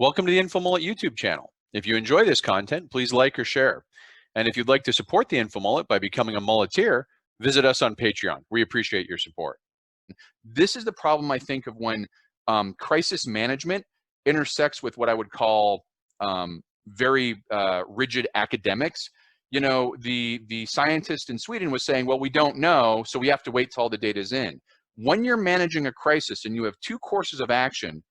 Welcome to the InfoMullet YouTube channel. If you enjoy this content, please like or share. And if you'd like to support the InfoMullet by becoming a mulleteer, visit us on Patreon. We appreciate your support. This is the problem, I think, of when crisis management intersects with what I would call very rigid academics. You know, the scientist in Sweden was saying, well, we don't know, so we have to wait till all the data's in. When you're managing a crisis and you have two courses of action,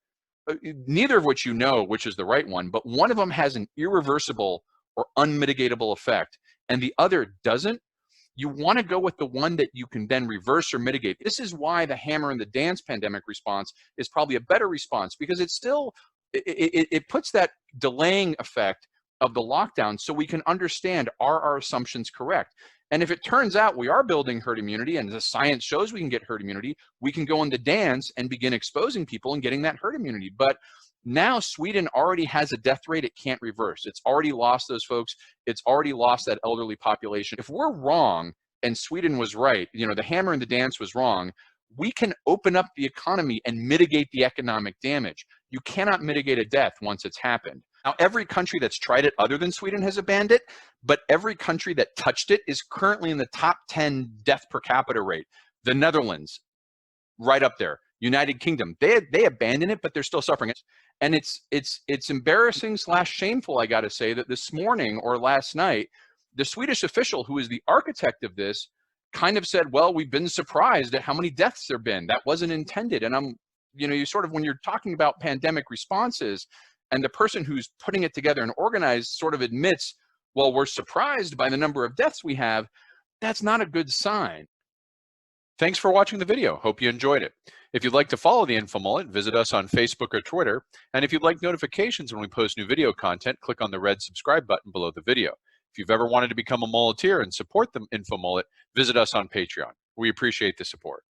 neither of which you know which is the right one, but one of them has an irreversible or unmitigatable effect and the other doesn't, you want to go with the one that you can then reverse or mitigate. This is why the hammer and the dance pandemic response is probably a better response, because it's still, it puts that delaying effect of the lockdown so we can understand, are our assumptions correct? And if it turns out we are building herd immunity and the science shows we can get herd immunity, we can go in the dance and begin exposing people and getting that herd immunity. But now Sweden already has a death rate it can't reverse. It's already lost those folks. It's already lost that elderly population. If we're wrong and Sweden was right, you know, the hammer and the dance was wrong, we can open up the economy and mitigate the economic damage. You cannot mitigate a death once it's happened. Now, every country that's tried it other than Sweden has abandoned it, but every country that touched it is currently in the top 10 death per capita rate. The Netherlands, right up there. United Kingdom, they abandoned it, but they're still suffering it. And it's embarrassing / shameful, I gotta say, that this morning or last night, the Swedish official who is the architect of this kind of said, well, we've been surprised at how many deaths there've been. That wasn't intended. And you know, you sort of, when you're talking about pandemic responses, and the person who's putting it together and organized sort of admits, well, we're surprised by the number of deaths we have, that's not a good sign. Thanks for watching the video. Hope you enjoyed it. If you'd like to follow the InfoMullet, visit us on Facebook or Twitter. And if you'd like notifications when we post new video content, click on the red subscribe button below the video. If you've ever wanted to become a mulleteer and support the InfoMullet, visit us on Patreon. We appreciate the support.